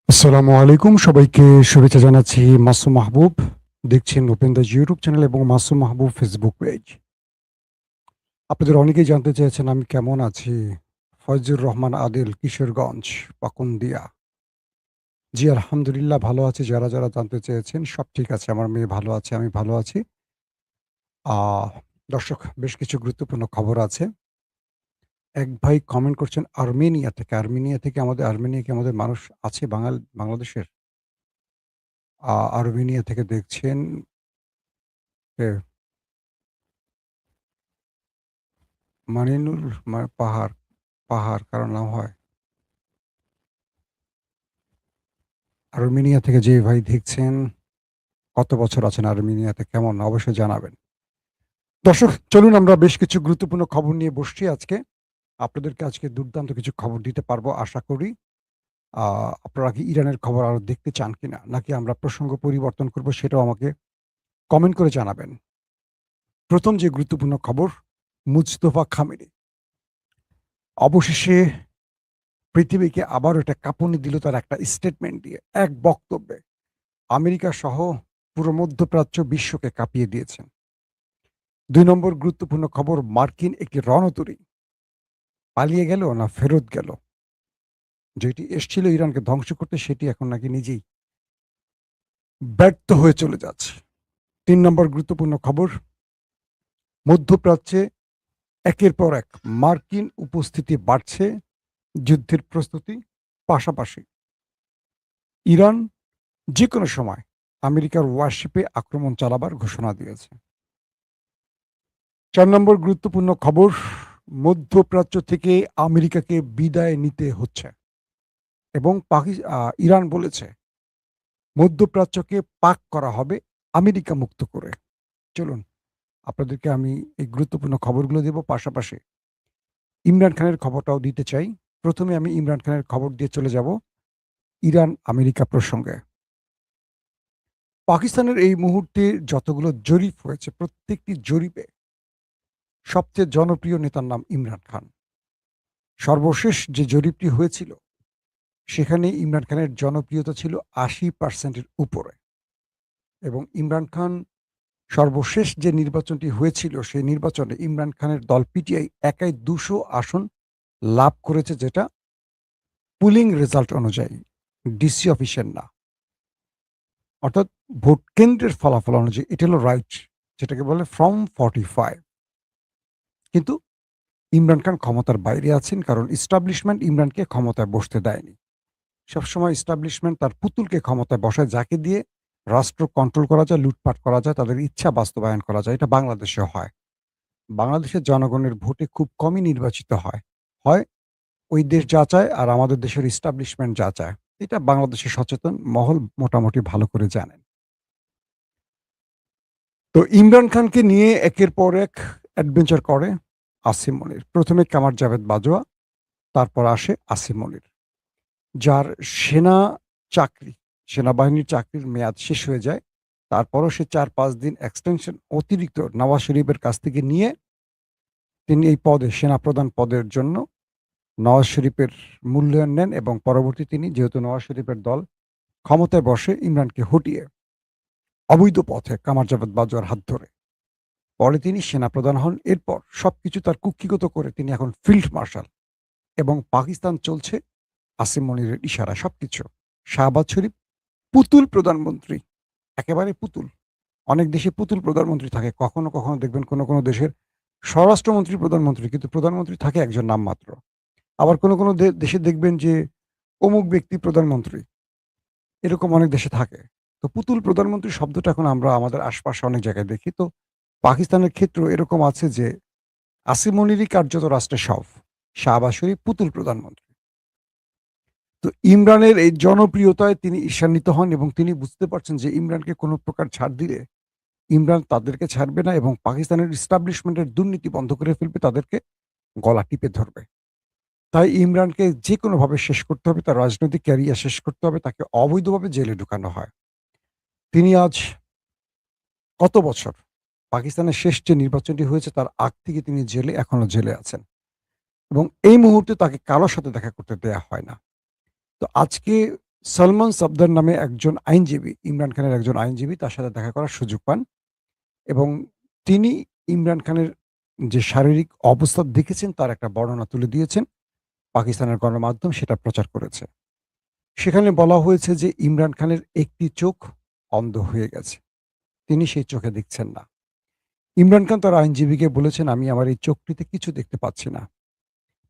আসসালামু আলাইকুম। সবাইকে শুভেচ্ছা জানাচ্ছি। মাসুম মাহবুব। দেখছেন ওপেন দ্য ইউটিউব চ্যানেল এবং মাসুম মাহবুব ফেসবুক পেজ। আপনাদের অনেকেই জানতে চেয়েছেন আমি কেমন আছি? ফয়জুর রহমান আদিল, কিশোরগঞ্জ, পাকুন্দিয়া। জি, আলহামদুলিল্লাহ ভালো আছি। যারা জানতে চেয়েছেন সব ঠিক আছে। আমার মেয়ে ভালো আছে, আমি ভালো আছি। আ দর্শক, বেশ কিছু গুরুত্বপূর্ণ খবর আছে। এক ভাই কমেন্ট করছেন আর্মেনিয়া থেকে। আর্মেনিয়া কি আমাদের মানুষ আছে বাংলাদেশের? আর্মেনিয়া থেকে দেখছেন কে? মানিনুর পাহাড়, কারো নাম হয়। আর্মেনিয়া থেকে যে ভাই দেখছেন, কত বছর আছেন আর্মেনিয়াতে? কেমন? অবশ্যই জানাবেন। দর্শক, চলুন আমরা বেশ কিছু গুরুত্বপূর্ণ খবর নিয়ে বসছি আজকে। আপনাদেরকে আজকে দুর্দান্ত কিছু খবর দিতে পারবো আশা করি। আ আপনারা কি ইরানের খবর আরো দেখতে চান কিনা? নাকি আমরা প্রসঙ্গ পরিবর্তন করব সেটাও আমাকে কমেন্ট করে জানাবেন। ১ম যে গুরুত্বপূর্ণ খবর, মুজতফা খামেনি অবশেষে পৃথিবীকে আবারও একটা কাঁপুনি দিল তার একটা স্টেটমেন্ট দিয়ে, এক বক্তব্যে। আমেরিকা সহ পুরো মধ্যপ্রাচ্য বিশ্বকে কাঁপিয়ে দিয়েছেন। ২ নম্বর গুরুত্বপূর্ণ খবর, মার্কিন একটি রণতরী পালিয়ে গেল না ফেরত গেল? যেটি এসছিল ইরানকে ধ্বংস করতে সেটি এখন নাকি নিজেই ব্যর্থ হয়ে চলে যাচ্ছে। ৩ নম্বর গুরুত্বপূর্ণ খবর, মধ্যপ্রাচ্যে একের পর এক মার্কিন উপস্থিতি বাড়ছে, যুদ্ধের প্রস্তুতি পাশাপাশি। ইরান যেকোনো সময় আমেরিকার ওয়ারশিপে আক্রমণ চালাবার ঘোষণা দিয়েছে। ৪ নম্বর গুরুত্বপূর্ণ খবর, মধ্যপ্রাচ্য থেকে আমেরিকাকে বিদায় নিতে হচ্ছে এবং ইরান বলেছে মধ্যপ্রাচ্যকে পাক করা হবে আমেরিকা মুক্ত করে। চলুন আপনাদেরকে আমি এই গুরুত্বপূর্ণ খবরগুলো দেব, পাশাপাশি ইমরান খানের খবরটাও দিতে চাই। ১ম এ আমি ইমরান খানের খবর দিয়ে চলে যাব ইরান আমেরিকা প্রসঙ্গে। পাকিস্তানের এই মুহূর্তে যতগুলো জরিপ হয়েছে প্রত্যেকটি জরিপে সবচেয়ে জনপ্রিয় নেতার নাম ইমরান খান। সর্বশেষ যে জরিপটি হয়েছিল সেখানে ইমরান খানের জনপ্রিয়তা ছিল ৮০% এর উপরে এবং ইমরান খান সর্বশেষ যে নির্বাচনটি হয়েছিল সেই নির্বাচনে ইমরান খানের দল পিটিআই একাই ২০০ আসন লাভ করেছে, যেটা পুলিং রেজাল্ট অনুযায়ী, ডিসি অফিসের না। অর্থাৎ ভোট কেন্দ্রের ফলাফল অনুযায়ী এটা হলো রাইট, যেটাকে বলে ফ্রম 45। কিন্তু ইমরান খান ক্ষমতার বাইরে আছেন কারণ এস্টাবলিশমেন্ট ইমরানকে ক্ষমতায় বসতে দেয়নি। সবসময় এস্টাবলিশমেন্ট তার পুতুলকে ক্ষমতায় বসায়, যাকে দিয়ে রাষ্ট্র কন্ট্রোল করা যায়, লুটপাট করা যায়, তাদের ইচ্ছা বাস্তবায়ন করা যায়। এটা বাংলাদেশেও হয়। বাংলাদেশের জনগণের ভোটে খুব কমই নির্বাচিত হয়। হয় ওই দেশ যা চায় আর আমাদের দেশের এস্টাবলিশমেন্ট যা চায়। এটা বাংলাদেশের সচেতন মহল মোটামুটি ভালো করে জানেন। তো ইমরান খানকে নিয়ে একের পর এক অ্যাডভেঞ্চার করে আসিম মনির। ১ম এ কামার জাভেদ বাজওয়া, তারপর আসে আসিম মনির। যার সেনা চাকরি, সেনাবাহিনীর চাকরির মেয়াদ শেষ হয়ে যায়। তারপরও সে ৪-৫ দিন এক্সটেনশন অতিরিক্ত নওয়াজ শরীফের কাছ থেকে নিয়ে তিনি এই পদে, সেনাপ্রধান পদের জন্য নওয়াজ শরীফের মূল্যায়ন নেন এবং পরবর্তী তিনি, যেহেতু নওয়াজ শরীফের দল ক্ষমতায় বসে, ইমরানকে হটিয়ে অবৈধ পথে কামার জাভেদ বাজওয়ার হাত ধরে পরে তিনি সেনাপ্রধান হন। এরপর সবকিছু তার কুক্ষিগত করে তিনি এখন ফিল্ড মার্শাল এবং পাকিস্তান চলছে আসিম মনিরের ইশারায় সবকিছু। শাহবাজ শরীফ পুতুল প্রধানমন্ত্রী, একেবারে পুতুল। অনেক দেশে পুতুল প্রধানমন্ত্রী থাকে। কখনো দেখবেন কোনো দেশের স্বরাষ্ট্রমন্ত্রী প্রধানমন্ত্রী, কিন্তু প্রধানমন্ত্রী থাকে একজন নামমাত্র। আবার কোনো দেশে দেখবেন যে অমুক ব্যক্তি প্রধানমন্ত্রী, এরকম অনেক দেশে থাকে। তো পুতুল প্রধানমন্ত্রী শব্দটা এখন আমরা আমাদের আশপাশে অনেক জায়গায় দেখি। তো পাকিস্তানের ক্ষেত্রেও এরকম আছে যে আসিম মনিরই কার্যত রাষ্ট্রের সব। শাহবাজ শরীফ পুতুল প্রধানমন্ত্রী। তো ইমরানের এই জনপ্রিয়তায় তিনি ঈর্ষান্বিত হন এবং তিনি বুঝতে পারছেন যে ইমরানকে কোনো প্রকার ছাড় দিলে ইমরান তাদেরকে ছাড়বে না এবং পাকিস্তানের এস্টাবলিশমেন্টের দুর্নীতি বন্ধ করে ফেলবে, তাদেরকে গলা টিপে ধরবে। তাই ইমরানকে যেকোনোভাবে শেষ করতে হবে, তার রাজনৈতিক ক্যারিয়ার শেষ করতে হবে, তাকে অবৈধভাবে জেলে ঢুকানো হয়। তিনি আজ কত বছর, পাকিস্তানের শেষ যে নির্বাচনটি হয়েছে তার আগ থেকে তিনি জেলে, এখনো জেলে আছেন এবং এই মুহূর্তে তাকে কারো সাথে দেখা করতে দেয়া হয় না। তো আজকে সলমন সফদর নামে একজন আইনজীবী, ইমরান খানের একজন আইনজীবী তার সাথে দেখা করার সুযোগ পান এবং তিনি ইমরান খানের যে শারীরিক অবস্থা দেখেছেন তার একটা বর্ণনা তুলে দিয়েছেন। পাকিস্তানের গণমাধ্যম সেটা প্রচার করেছে। সেখানে বলা হয়েছে যে ইমরান খানের একটি চোখ অন্ধ হয়ে গেছে। তিনি সেই চোখে দেখছেন না। ইমরান খান তার আইনজীবীকে বলেছেন, "আমি আমার এই চোখটিতে কিছু দেখতে পাচ্ছি না।"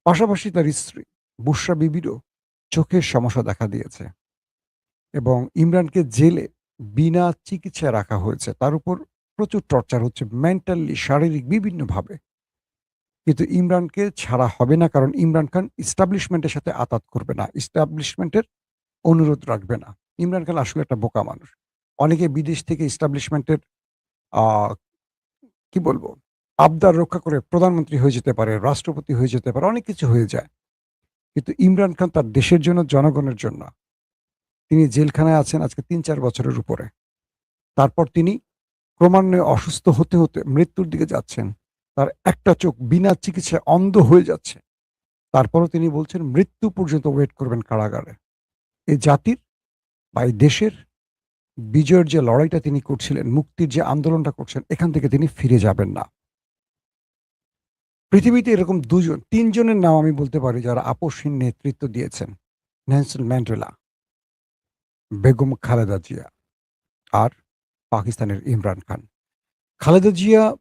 পাশাপাশি তার স্ত্রী বুশরা বিবিরও চোখের সমস্যা দেখা দিয়েছে এবং ইমরানকে জেলে বিনা চিকিৎসায় রাখা হয়েছে। তার উপর প্রচুর টর্চার হচ্ছে মেন্টালি, শারীরিক বিভিন্নভাবে। কিন্তু ইমরানকে ছাড়া হবে না কারণ ইমরান খান এস্টাবলিশমেন্টের সাথে আতাত করবে না। এস্টাবলিশমেন্টের অনুরোধ রাখবে না। ইমরান খান আসলে একটা বোকা মানুষ। অনেকে বিদেশ থেকে এস্টাবলিশমেন্টের আ কি বলবো? আবদার রক্ষা করে প্রধানমন্ত্রী হয়ে যেতে পারে, রাষ্ট্রপতি হয়ে যেতে পারে, অনেক কিছু হয়ে যায়। কিন্তু ইমরান খান তার দেশের জন্য, জনগণের জন্য তিনি জেলখানায় আছেন আজকে ৩-৪ বছরের উপরে। তারপর তিনি ক্রমান্বয়ে অসুস্থ হতে, হতে মৃত্যুর দিকে যাচ্ছেন। তার একটা চোখ বিনা চিকিৎসায় অন্ধ হয়ে যাচ্ছে। তারপরও তিনি বলছেন মৃত্যু পর্যন্ত ওয়েট করবেন কারাগারে। এই জাতির বা এই দেশের বিজয়ের যে লড়াইটা তিনি করছিলেন, মুক্তির যে আন্দোলনটা করছেন, এখান থেকে তিনি ফিরে যাবেন না। পৃথিবীতে এরকম ২ জন, ৩ জনের নাম আমি বলতে পারি যারা আপসহীন নেতৃত্ব দিয়েছেন। নেলসন ম্যান্ডেলা, বেগম খালেদা জিয়া আর পাকিস্তানের ইমরান খান। খালেদা জিয়া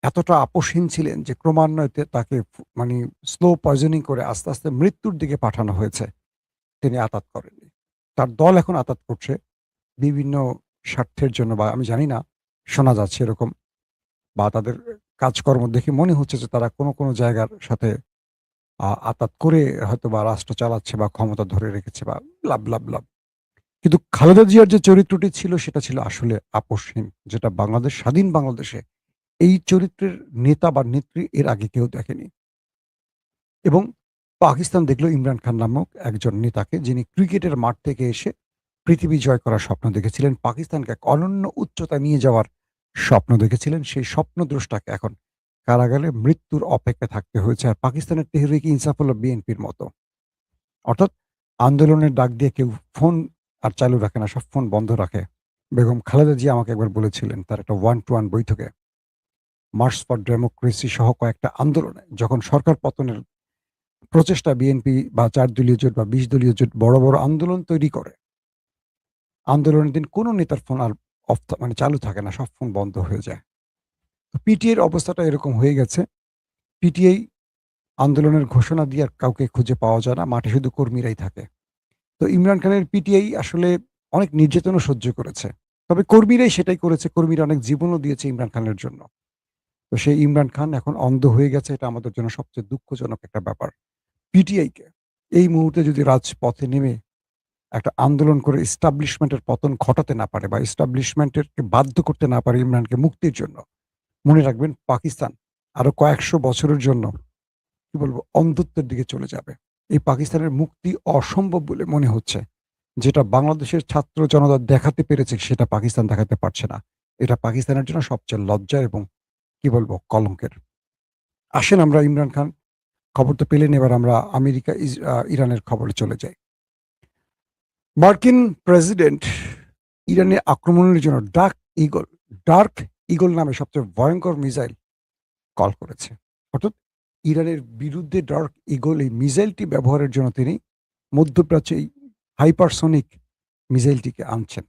এতটা আপসহীন ছিলেন যে ক্রমান্বয়ে তাকে মানে স্লো পয়জনিং করে আস্তে, আস্তে মৃত্যুর দিকে পাঠানো হয়েছে। তিনি আতাত করেননি। তার দল এখন আতাত করছে বিভিন্ন স্বার্থের জন্য বা আমি জানি না, শোনা যাচ্ছে এরকম বা তাদের কাজকর্ম দেখে মনে হচ্ছে যে তারা কোনো, কোনো জায়গার সাথে আতাত করে হয়তোবা রাষ্ট্র চালাচ্ছে বা ক্ষমতা ধরে রেখেছে বা ব্লা, ব্লা, ব্লা। কিন্তু খালেদা জিয়ার যে চরিত্রটি ছিল সেটা ছিল আসলে আপসহীন। যেটা বাংলাদেশ, স্বাধীন বাংলাদেশে এই চরিত্রের নেতা বা নেত্রী এর আগে কেউ দেখেনি। এবং পাকিস্তান দেখল ইমরান খান নামক একজন নেতাকে যিনি ক্রিকেটের মাঠ থেকে এসে পৃথিবী জয় করার স্বপ্ন দেখেছিলেন। পাকিস্তানকে এক অনন্য উচ্চতায় নিয়ে যাওয়ার স্বপ্ন দেখেছিলেন। সেই স্বপ্নদ্রষ্টাকে এখন কারাগারে মৃত্যুর অপেক্ষায় থাকতে হয়েছে। আর পাকিস্তানের তেহরিক ইনসাফ হলো বিএনপির মতো। অর্থাৎ আন্দোলনের ডাক দিয়ে কেউ ফোন আর চালু রাখে না, সব ফোন বন্ধ রাখে। বেগম খালেদা জিয়া আমাকে একবার বলেছিলেন তার একটা ওয়ান টু ওয়ান বৈঠকে, মার্চ ফর ডেমোক্রেসি সহ কয়েকটা আন্দোলনে যখন সরকার পতনের প্রচেষ্টা বিএনপি বা ৪ দলীয় জোট বা ২০ দলীয় জোট বড়, বড় আন্দোলন তৈরি করে। আন্দোলনের দিন কোনো নেতার ফোন আর মানে চালু থাকে না, সব ফোন বন্ধ হয়ে যায়। তো পিটিআইর অবস্থাটা এরকম হয়ে গেছে। পিটিআই আন্দোলনের ঘোষণা দিয়ে আর কাউকে খুঁজে পাওয়া যায় না। মাঠে শুধু কর্মীরাই থাকে। তো ইমরান খানের পিটিআই আসলে অনেক নির্যাতনও সহ্য করেছে। তবে কর্মীরাই সেটাই করেছে। কর্মীরা অনেক জীবনও দিয়েছে ইমরান খানের জন্য। তো সেই ইমরান খান এখন অন্ধ হয়ে গেছে। এটা আমাদের জন্য সবচেয়ে দুঃখজনক একটা ব্যাপার। পিটিআইকে এই মুহূর্তে যদি রাজপথে নেমে একটা আন্দোলন করে এস্টাবলিশমেন্টের পতন ঘটাতে না পারে বা এস্টাবলিশমেন্টেরকে বাধ্য করতে না পারে ইমরানকে মুক্তির জন্য, মনে রাখবেন পাকিস্তান আরো কয়েকশো বছরের জন্য কি বলবো অন্ধত্বের দিকে চলে যাবে। এই পাকিস্তানের মুক্তি অসম্ভব বলে মনে হচ্ছে। যেটা বাংলাদেশের ছাত্র জনতা দেখাতে পেরেছে সেটা পাকিস্তান দেখাতে পারছে না। এটা পাকিস্তানের জন্য সবচেয়ে লজ্জার এবং কি বলবো কলঙ্কের। আসেন আমরা ইমরান খান খবর তো পেলেন, এবার আমরা আমেরিকা ইরানের খবরে চলে যাই। মার্কিন প্রেসিডেন্ট ইরানে আক্রমণের জন্য ডার্ক ঈগল নামে সবচেয়ে ভয়ংকর মিসাইল কল করেছে। অর্থাৎ ইরানের বিরুদ্ধে ডার্ক ঈগল এই মিসাইলটি ব্যবহারের জন্য তিনি মধ্যপ্রাচ্যে এই হাইপারসনিক মিসাইলটিকে আনছেন।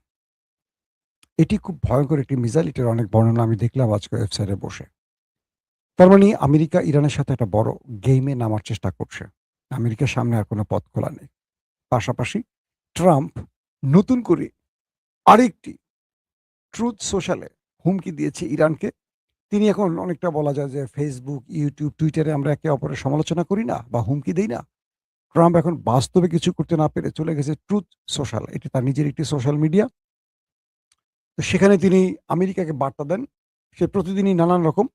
এটি খুব ভয়ংকর একটি মিসাইল। এটার অনেক বর্ণনা আমি দেখলাম আজকে ওয়েবসাইটে বসে। তার মানে আমেরিকা ইরানের সাথে একটা বড় গেইমে নামার চেষ্টা করছে। আমেরিকার সামনে আর কোনো পথ খোলা নেই। পাশাপাশি ট্রাম্প নতুন করে আরেকটি ট্রুথ সোশ্যালে হুমকি দিয়েছে ইরানকে। তিনি এখন অনেকটা বলা যায় যে Facebook, YouTube, Twitter এ আমরা একে অপরের সমালোচনা করি না বা হুমকি দেই না? ট্রাম্প এখন বাস্তবে কিছু করতে না পেরে চলে গেছে ট্রুথ সোশ্যাল। এটি তার নিজের একটি সোশ্যাল মিডিয়া। তো সেখানে তিনি আমেরিকাকে বার্তা দেন। সে প্রতিদিনই নানান রকম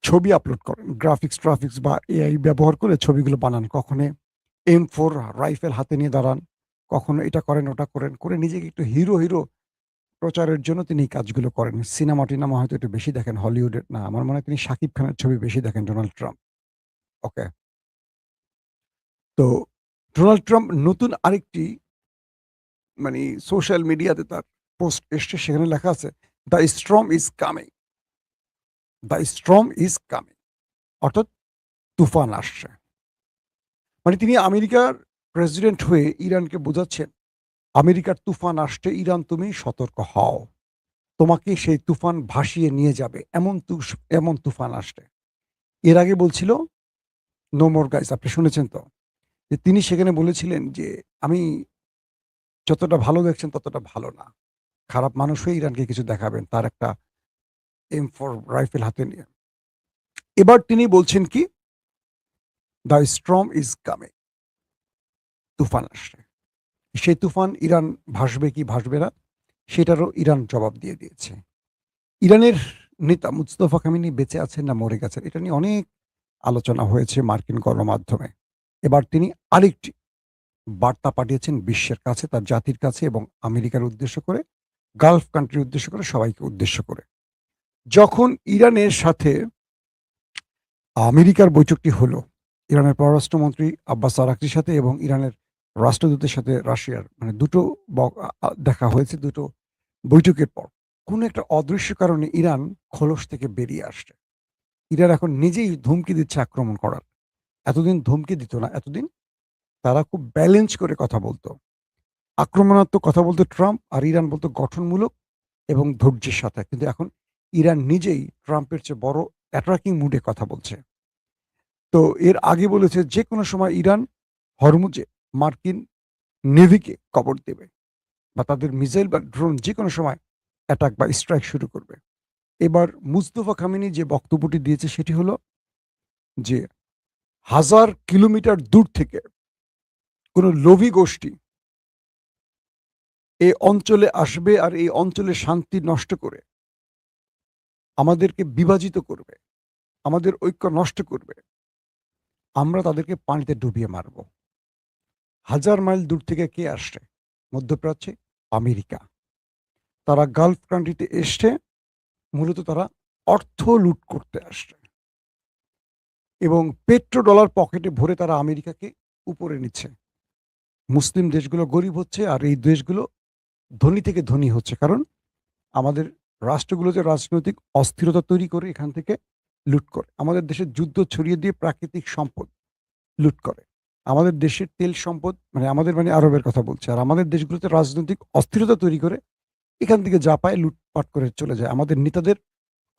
ছবি আপলোড করেন। গ্রাফিক্স বা এআই ব্যবহার করে ছবিগুলো বানান। কখনো M4 রাইফেল হাতে নিয়ে দাঁড়ান, কখনো এটা করেন, ওটা করেন, করে নিজেকে একটু হিরো প্রচারের জন্য তিনি এই কাজগুলো করেন। সিনেমা-টিনেমা হয়তো একটু বেশি দেখেন হলিউডের না। আমার মনে হয় তিনি শাকিব খানের ছবি বেশি দেখেন ডোনাল্ড ট্রাম্প। ওকে। তো ডোনাল্ড ট্রাম্প নতুন আরেকটি মানে সোশ্যাল মিডিয়াতে তার পোস্ট এসছে, সেখানে লেখা আছে, the storm is coming, the storm is coming, অর্থাৎ তুফান আসছে। মানে তিনি আমেরিকার প্রেসিডেন্ট হয়ে ইরানকে বোঝাচ্ছেন, আমেরিকার তুফান আসছে, ইরান তুমি সতর্ক হও, তোমাকে সেই তুফান ভাসিয়ে নিয়ে যাবে, এমন তুফান আসছে। এর আগে বলছিল নো মোর গাইস, আপনি শুনেছেন তো, যে তিনি সেখানে বলেছিলেন যে আমি যতটা ভালো দেখছেন ততটা ভালো না, খারাপ মানুষ হয়ে ইরানকে কিছু দেখাবেন, তার একটা M4 রাইফেল হাতে নিয়ে। এবার তিনি বলছেন কি, দ্য স্টর্ম ইজ কামিং, তুফান আসছে। সেই তুফান ইরান ভাসবে কি ভাসবে না, সেটারও ইরান জবাব দিয়ে দিয়েছে। ইরানের নেতা মুস্তফা কামিনী বেঁচে আছেন না মরে গেছেন, এটা নিয়ে অনেক আলোচনা হয়েছে মার্কিন গণমাধ্যমে। এবার তিনি আরেকটি বার্তা পাঠিয়েছেন বিশ্বের কাছে, তার জাতির কাছে এবং আমেরিকার উদ্দেশ্য করে, গালফ কান্ট্রির উদ্দেশ্য করে, সবাইকে উদ্দেশ্য করে। যখন ইরানের সাথে আমেরিকার বৈঠকটি হলো, ইরানের পররাষ্ট্রমন্ত্রী আব্বাস আরাকচির সাথে এবং ইরানের রাষ্ট্রদূতের সাথে রাশিয়ার, মানে দুটো দেখা হয়েছে দুটো বৈঠকের পর, কোনো একটা অদৃশ্য কারণে ইরান খোলস থেকে বেরিয়ে আসছে। ইরান এখন নিজেই ধমকি দিচ্ছে আক্রমণ করার। এতদিন ধমকি দিত না, এতদিন তারা খুব ব্যালেন্স করে কথা বলতো, আক্রমণাত্মক কথা বলতো ট্রাম্প, আর ইরান বলতো গঠনমূলক এবং ধৈর্যের সাথে। কিন্তু এখন ইরান নিজেই ট্রাম্পের চেয়ে বড় অ্যাটাকিং মুডে কথা বলছে। তো এর আগে বলেছে যে কোনো সময় ইরান হরমুজে মার্কিন নেভিকে কবর দেবে, বা তাদের মিসাইল বা ড্রোন যে কোনো সময় অ্যাটাক বা স্ট্রাইক শুরু করবে। এবার মুস্তফা খামেনি যে বক্তব্যটি দিয়েছে সেটি হলো যে 1000 কিলোমিটার দূর থেকে কোনো লোভী গোষ্ঠী এই অঞ্চলে আসবে আর এই অঞ্চলের শান্তি নষ্ট করে আমাদেরকে বিভাজিত করবে, আমাদের ঐক্য নষ্ট করবে, আমরা তাদেরকে পানিতে ডুবিয়ে মারব। 1000 মাইল দূর থেকে কে আসছে? মধ্যপ্রাচ্যে আমেরিকা। তারা গালফ কান্ট্রিতে এসছে, মূলত তারা অর্থ লুট করতে আসছে এবং পেট্রো ডলার পকেটে ভরে তারা আমেরিকাকে উপরে নিচ্ছে। মুসলিম দেশগুলো গরিব হচ্ছে আর এই দেশগুলো ধনী থেকে ধনী হচ্ছে, কারণ আমাদের রাষ্ট্রগুলোতে রাজনৈতিক অস্থিরতা তৈরি করে এখান থেকে লুট করে, আমাদের দেশের যুদ্ধ ছড়িয়ে দিয়ে প্রাকৃতিক সম্পদ লুট করে, আমাদের দেশের তেল সম্পদ, মানে আমাদের মানে আরবের কথা বলছে, আর আমাদের দেশগুলোতে রাজনৈতিক অস্থিরতা তৈরি করে এখান থেকে যা পায় লুটপাট করে চলে যায়। আমাদের নেতাদের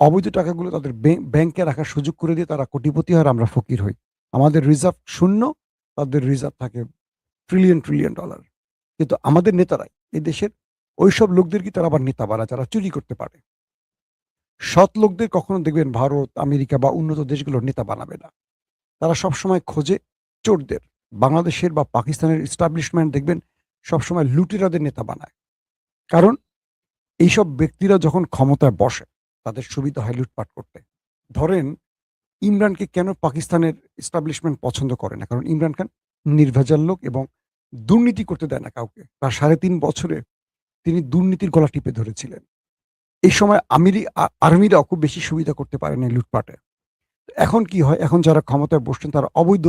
অবৈধ টাকাগুলো তাদের ব্যাংকে রাখার সুযোগ করে দিয়ে তারা কোটিপতি হয় আর আমরা ফকির হই। আমাদের রিজার্ভ শূন্য, তাদের রিজার্ভ থাকে ট্রিলিয়ন ট্রিলিয়ন ডলার। কিন্তু আমাদের নেতারাই এই দেশের ওইসব লোকদেরকে তারা আবার নেতা বানায় যারা চুরি করতে পারে। সৎ লোকদের কখনো দেখবেন ভারত, আমেরিকা বা উন্নত দেশগুলোর নেতা বানাবে না। তারা সবসময় খোঁজে চোরদের। বাংলাদেশের বা পাকিস্তানের এস্টাবলিশমেন্ট দেখবেন সবসময় লুটেরাদের নেতা বানায়। কারণ এইসব ব্যক্তিরা যখন ক্ষমতায় বসে তাদের সুবিধা হয় লুটপাট করতে। ধরেন ইমরানকে কেন পাকিস্তানের এস্টাবলিশমেন্ট পছন্দ করে না? কারণ ইমরান খান নির্ভেজাল লোক এবং দুর্নীতি করতে দেয় না কাউকে। তার ৩.৫ বছরে তিনি দুর্নীতির গলা টিপে ধরেছিলেন। এই সময় আর্মিরাও খুব বেশি সুবিধা করতে পারেনি লুটপাটে। এখন কি হয়? এখন যারা ক্ষমতায় বসছেন তারা অবৈধ।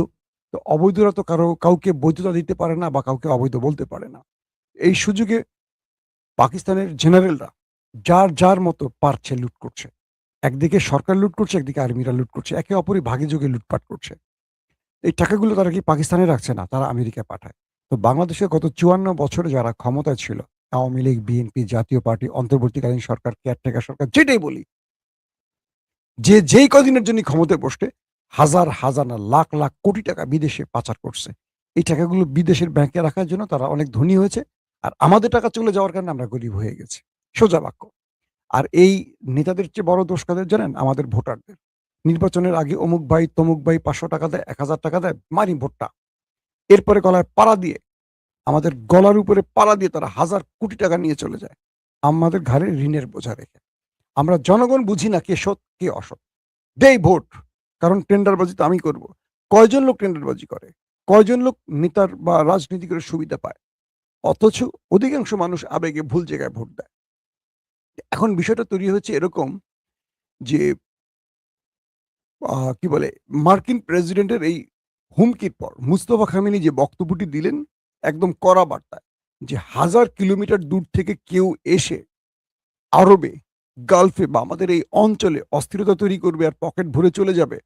তো অবৈধরা তো কাউকে বৈধতা দিতে পারে না বা কাউকে অবৈধ বলতে পারে না। এই সুযোগে পাকিস্তানের জেনারেলরা যার মতো পারছে লুট করছে। একদিকে সরকার লুট করছে, একদিকে আর্মিরা লুট করছে। একে অপরই ভাগে যোগে লুটপাট করছে। এই টাকাগুলো তারা কি পাকিস্তানে রাখছে না, তারা আমেরিকায় পাঠায়। তো বাংলাদেশে গত ৫৪ বছরে যারা ক্ষমতায় ছিল, আওয়ামী লীগ, বিএনপি, জাতীয় পার্টি, অন্তর্বর্তীকালীন সরকার, কেয়ারটেকার সরকার, যেটাই বলি, যেই কদিনের জন্য ক্ষমতায় বসতে হাজার না লাখ লাখ কোটি টাকা বিদেশে পাচার করছে। এই টাকাগুলো বিদেশের ব্যাংকে রাখার জন্য তারা অনেক ধনী হয়েছে। আর আমাদের টাকা চলে যাওয়ার কারণে আমরা গরিব হয়ে গেছি। সোজা বাক্য। আর এই নেতাদের চেয়ে বড় দোষ কাদের জানেন? আমাদের ভোটারদের। নির্বাচনের আগে অমুক ভাই, তমুক ভাই ৫০০ টাকা দেয়, ১,০০০ টাকা দেয়, মারি ভোটটা। এরপরে গলায় পাড়া দিয়ে, আমাদের গলার উপরে পাড়া দিয়ে তারা হাজার কোটি টাকা নিয়ে চলে যায়। আমাদের ঘাড়ে ঋণের বোঝা রেখে। আমরা জনগণ বুঝি না কে সৎ, কে অসৎ। দেই ভোট। কারণ টেন্ডারবাজি তো আমি করব। কয়জন লোক টেন্ডারবাজি করে? কয়জন লোক নেতার বা রাজনীতি করে সুবিধা পায়? অথচ অধিকাংশ মানুষ আবেগে ভুল জায়গায় ভোট দেয়। এখন বিষয়টা তৈরি হচ্ছে এরকম যে কি বলে, মার্কিন প্রেসিডেন্টের এই হুমকির পর মুস্তফা খামেনি যে বক্তব্যটি দিলেন একদম কড়া বার্তায়। যে 1000 কিলোমিটার দূর থেকে কেউ এসে আরবে, গালফে বা আমাদের এই অঞ্চলে অস্থিরতা তৈরি করবে আর পকেট ভরে চলে যাবে,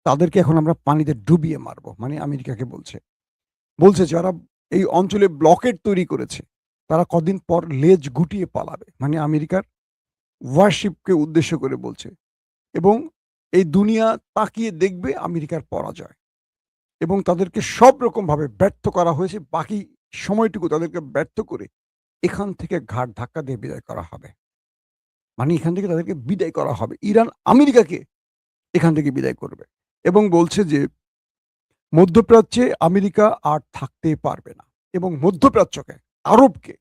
তাদেরকে এখন আমরা পানিতে ডুবিয়ে মারব। মানে আমেরিকাকে বলছে। বলছে যারা এই অঞ্চলে ব্লকেড তৈরি করেছে, তারা কদিন পর লেজ গুটিয়ে পালাবে। মানে আমেরিকার ওয়ারশিপকে উদ্দেশ্য করে বলছে। এবং এই দুনিয়া তাকিয়ে দেখবে আমেরিকার পরাজয়। এবং তাদেরকে সব রকমভাবে ব্যর্থ করা হয়েছে। বাকি সময়টুকু তাদেরকে ব্যর্থ করে এখান থেকে ঘাড় ধাক্কা দিয়ে বিদায় করা হবে। মানে এখান থেকে তাদেরকে বিদায় করা হবে। ইরান আমেরিকাকে এখান থেকে বিদায় করবে। এবং বলছে যে মধ্যপ্রাচ্যে আমেরিকা আর থাকতে পারবে না। এবং মধ্যপ্রাচ্যকে, আরবকে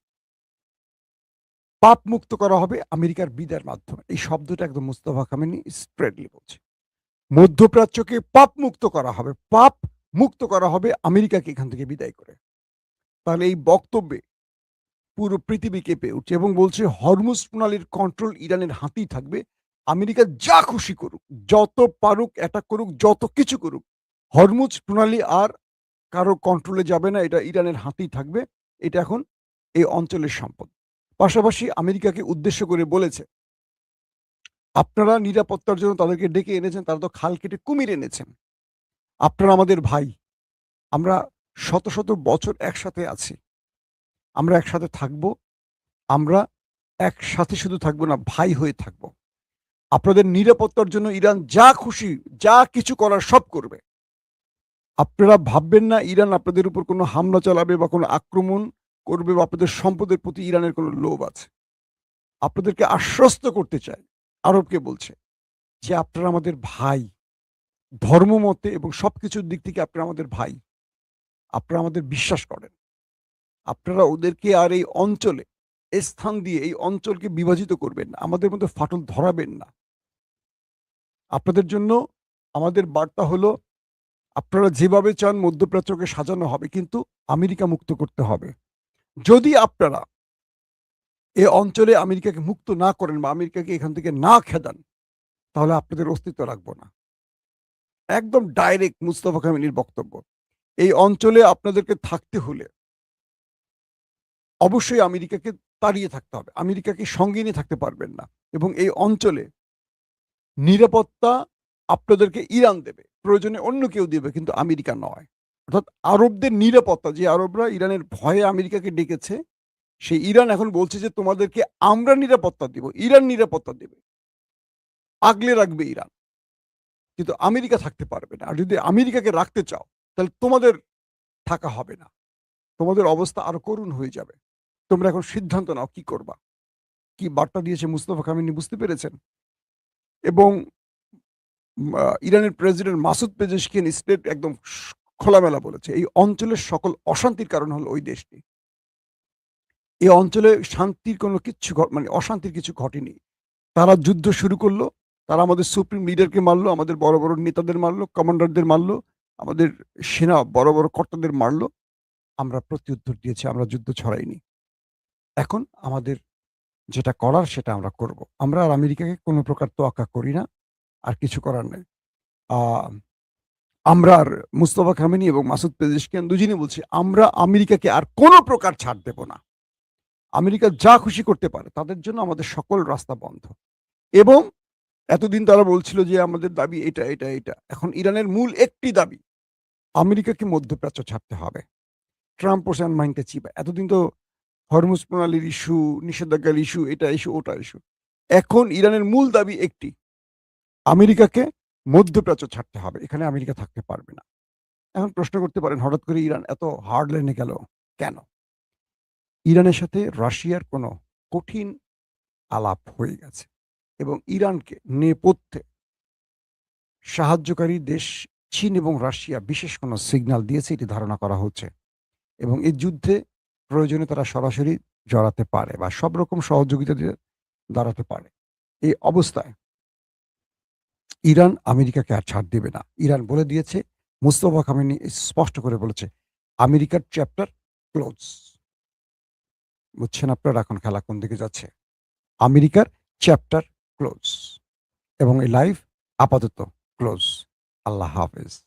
পাপ মুক্ত করা হবে আমেরিকার বিদায়ের মাধ্যমে। এই শব্দটা একদম মুস্তাফা খামেনি স্প্রেডলি বলছে। মধ্যপ্রাচ্যকে পাপ মুক্ত করা হবে। পাপ মুক্ত করা হবে আমেরিকাকে এখান থেকে বিদায় করে। তাহলে এই বক্তব্যে পুরো পৃথিবী কেঁপে উঠছে এবং বলছে হরমুজ প্রণালীর কন্ট্রোল ইরানের হাতেই থাকবে। আমেরিকা যা খুশি করুক, যত পারুক অ্যাটাক করুক, যত কিছু করুক, হরমুজ প্রণালী আর কারো কন্ট্রোলে যাবে না। এটা ইরানের হাতেই থাকবে। এটা এখন এই অঞ্চলের সম্পদ। পাশাপাশি আমেরিকাকে উদ্দেশ্য করে বলেছে, আপনারা নিরাপত্তার জন্য তাদেরকে ডেকে এনেছেন, তারা তো খাল কেটে কুমির এনেছেন। আপনারা আমাদের ভাই। আমরা শত শত বছর একসাথে আছি। আমরা একসাথে থাকবো। আমরা একসাথে শুধু থাকবো না, ভাই হয়ে থাকবো। আপনাদের নিরাপত্তার জন্য ইরান যা খুশি, যা কিছু করার সব করবে। আপনারা ভাববেন না ইরান আপনাদের উপর কোনো হামলা চালাবে বা কোনো আক্রমণ করবে বা আপনাদের সম্পদের প্রতি ইরানের কোনো লোভ আছে। আপনাদেরকে আশ্বস্ত করতে চাই, আরবকে বলছে যে আপনারা আমাদের ভাই। ধর্মমতে এবং সবকিছুর দিক থেকে আপনারা আমাদের ভাই। আপনারা আমাদের বিশ্বাস করেন। আপনারা ওদেরকে আর এই অঞ্চলে স্থান দিয়ে এই অঞ্চলকে বিভাজিত করবেন না। আমাদের মধ্যে ফাটল ধরাবেন না। আপনাদের জন্য আমাদের বার্তা হলো, আপনারা যেভাবে চান মধ্যপ্রাচ্যকে সাজানো হবে, কিন্তু আমেরিকা মুক্ত করতে হবে। যদি আপনারা এ অঞ্চলে আমেরিকাকে মুক্ত না করেন বা আমেরিকাকে এখান থেকে না খেদান, তাহলে আপনাদের অস্তিত্ব রাখবো না। একদম ডাইরেক্ট মুস্তাফা খামেনির বক্তব্য। এই অঞ্চলে আপনাদেরকে থাকতে হলে অবশ্যই আমেরিকাকে তাড়িয়ে থাকতে হবে। আমেরিকাকে সঙ্গে নিয়ে থাকতে পারবেন না। এবং এই অঞ্চলে নিরাপত্তা আপনাদেরকে ইরান দেবে। প্রয়োজনে অন্য কেউ দেবে, কিন্তু আমেরিকা নয়। অর্থাৎ আরবদের নিরাপত্তা, যে আরবরা ইরানের ভয়ে আমেরিকাকে ডেকেছে, সেই ইরান এখন বলছে যে তোমাদেরকে আমরা নিরাপত্তা দিব, ইরান নিরাপত্তা দেবে। আগলে রাখবে ইরান। কিন্তু আমেরিকা থাকতে পারবে না। আর যদি আমেরিকাকে রাখতে চাও, তাহলে তোমাদের থাকা হবে না। তোমাদের অবস্থা আরো করুণ হয়ে যাবে। তোমরা এখন সিদ্ধান্ত নাও কি করবা। কি বার্তা দিয়েছে মুস্তাফা খামেনি বুঝতে পেরেছেন? এবং ইরানের প্রেসিডেন্ট মাসুদ পেজেশকিয়ান স্টেট একদম খোলামেলা বলেছে, এই অঞ্চলের সকল অশান্তির কারণ হলো ওই দেশটি। এই অঞ্চলে শান্তির কোনো কিচ্ছু মানে অশান্তির কিছু ঘটেনি। তারা যুদ্ধ শুরু করলো। তারা আমাদের সুপ্রিম লিডারকে মারলো, আমাদের বড় বড় নেতাদের মারলো, কমান্ডারদের মারলো, আমাদের সেনা বড় বড় কর্তাদের মারলো। আমরা প্রত্যুত্তর দিয়েছি, আমরা যুদ্ধ ছড়াইনি। এখন আমাদের যেটা করার সেটা আমরা করব। আমরা আর আমেরিকাকে কোনো প্রকার তোয়াক্কা করি না। আর কিছু করার নেই। আহ আমরা আর মুস্তফা খামেনি এবং মাসুদ পেজেশকিয়ান দুজনই বলছি, আমরা আমেরিকাকে আর কোনো প্রকার ছাড় দেব না। আমেরিকা যা খুশি করতে পারে, তাদের জন্য আমাদের সকল রাস্তা বন্ধ। এবং এতদিন তারা বলছিল যে আমাদের দাবি এটা, এটা, এটা। এখন ইরানের মূল একটি দাবি, আমেরিকাকে মধ্যপ্রাচ্য ছাড়তে হবে। ট্রাম্প ও সান মাইনকে চিবা। এতদিন তো হরমুজ প্রণালীর ইস্যু, নিষেধাজ্ঞার ইস্যু, এটা ইস্যু, ওটা ইস্যু। এখন ইরানের মূল দাবি একটি, আমেরিকাকে মধ্যপ্রাচ্য ছাড়তে হবে। এখানে আমেরিকা থাকতে পারবে না। এখন প্রশ্ন করতে পারেন হঠাৎ করে ইরান এত হার্ড লাইনে গেল কেন? ইরানের সাথে রাশিয়ার কোনো কঠিন আলাপ হয়ে গেছে এবং ইরানকে নেপথ্যে সাহায্যকারী দেশ চীন এবং রাশিয়া বিশেষ কোনো সিগন্যাল দিয়েছে, এটি ধারণা করা হচ্ছে। এবং এই যুদ্ধে প্রয়োজনে তারা সরাসরি জড়াতে পারে বা সব রকম সহযোগিতা দিয়ে দাঁড়াতে পারে। এই অবস্থায় ইরান আমেরিকাকে আর ছাড় দেবে না। ইরান বলে দিয়েছে, মুস্তফা খামেনি স্পষ্ট করে বলেছে, আমেরিকার চ্যাপ্টার ক্লোজ। বুঝছেন আপনারা এখন খেলা কোন দিকে যাচ্ছে? আমেরিকার চ্যাপ্টার ক্লোজ। এবং এই লাইভ আপাতত ক্লোজ। আল্লাহ হাফেজ।